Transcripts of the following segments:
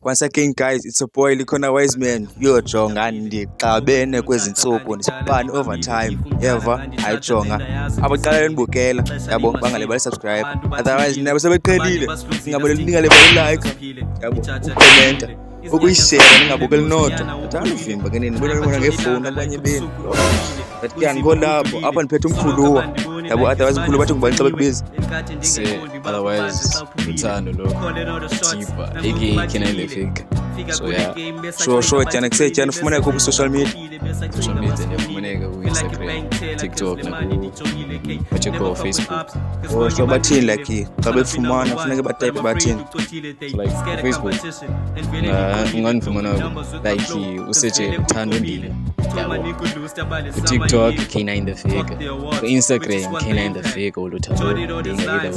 Once again guys, it's a boy Likhona Wise Man. Uyojonga ndixabene kwezi ntsuku ndisibani overtime. Yeva ayijonga abaqala nibukela yabo bangalibali subscribe. Otherwise nabo sebeqhelile. Ningalibali like yabo ucomment ukuyishare ningabukeli nodwa. Athanda uvimba ke nini bona ngefoni abanye beni. But kuyani kolapho apha ndiphethe umkhuluwa. Yabo otherwise umkhulu bathi ngubani xa bekubiza. Otherwise uthando lo Tipa aka Kenai the Fake. So yeah, sure cyane kusetyana ufumaneka ku social media ndiyafumaneka ku Instagram, TikTok naku Facebook. So bathini like xa befumana kufuneka batype bathini Like Facebook ungandifumana like usearch Thando Ndile. TikTok Kenai the Fake, Instagram Kenai the Fake oluthando either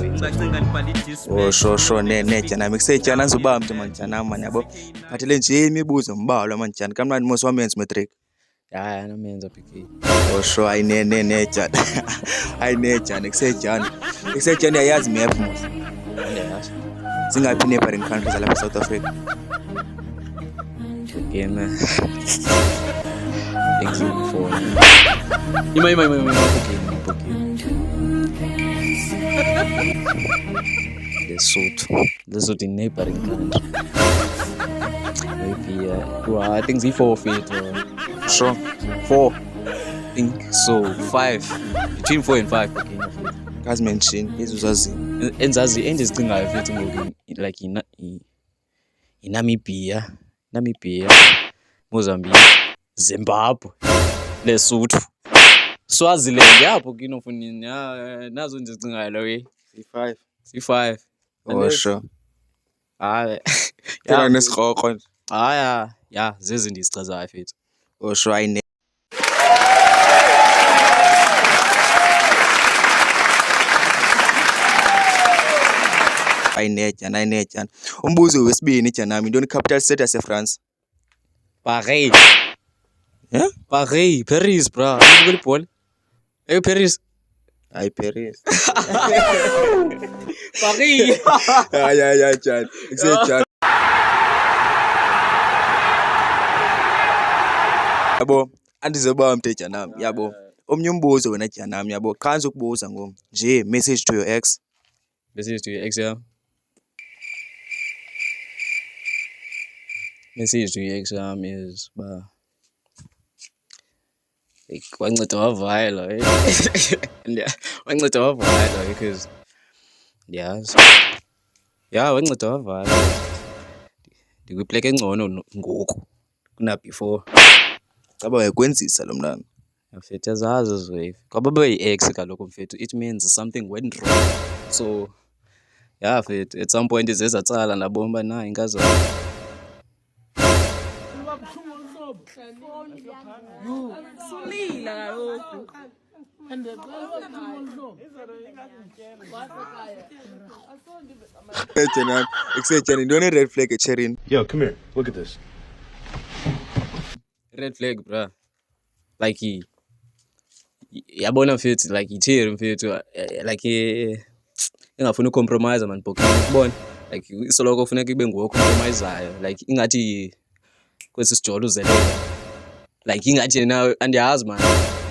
way. Sure netyana kusetyana ngizoba mntu manjana man yabo phathele nje imibuzo mbalwa manjani kamnandi mos wamenza matric. Yeah, namenza PK. Sure ayinetyana ayinetyana kusetyana yayazi map mos zingaphi neighboring countries lapha South Africa. Again, thank you for okay. Lesotho in neighboring country. Maybe well, I think Z4 feet. Sure 4. I think so 5. Between 4 and 5 okay. Guys mention izuzazi enzazi endizicingayo futhi ngoku like Namibia, Mozambique, Zimbabwe, Lesotho, Swaziland yapho kinofuni nazo ndizicingayo lawe C5. Sure Yeah, nesikrokro yeah, zezi ndizichazayo futhi. Sure ayinetyana. Umbuzo wesibini Janami, intoni capital city yaseFrance? Paris. Yeah? Paris bro. Ngibukela ibhola. Paris. Hayi Paris. Paris. Ya Jan. Jan. Yabo, andizoba mntu Janami, yabo. Omnye umbuzo wena Janami, yabo. Khanze ukubuza ngom. Nje message to your ex. Yeah. Message to your ex is wanceda wavala wanceda wavala because yes wanceda wavala ndikwiplek engcono ngoku kuna before Caba yakwenzisa lo mntana mfethu azazi zwe kwaba bayi-ex kaloku mfethu it means something went wrong. So yeah mfethu at some point izezatsala nabona uba na inkazana Janami, kusetyana intoni red flag eCherini? Yo, come here. Look at this. Red flag bro. Like yabona mfethu like iCherry mfethu like ingafuni ucompromise man because ubona like isoloko kufuneka ibe nguwe compromiseayo like ingathi kwesi sijolo uzelele like ingathi na andiyazi man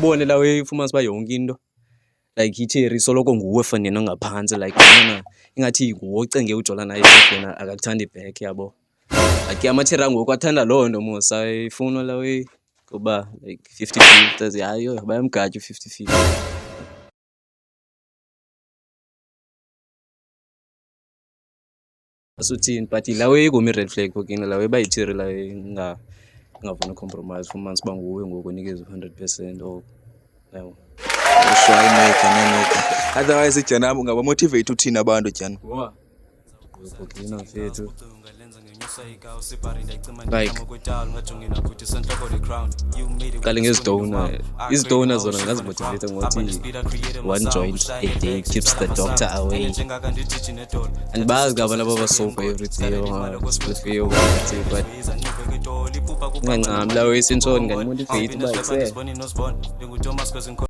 bone la uyifumana ba yonke into like iCherry isoloko nguwe fanele ngaphansi like yena ingathi nguwe ocenge ujola naye yena akakuthandi back yabo like amathera ngoku athanda loo nto musa ifuna la we kuba like 50-50 yayo bayamgatya 50-50 asuthini but la we kumi red flag phokini la we bayiCherry la ingafuna compromise for months banguwe ngoku nikeza 100% or no. Sure ayinetyana. Otherwise Janami ungaba motivate uthini abantu Jan? Phokina mfethu like kale ngezidona zona ngazimotivate ngokuthi one joint a day keeps the doctor away and bazi ngabana babasopa every day but ngancamla wesintshoni nganimotivate uba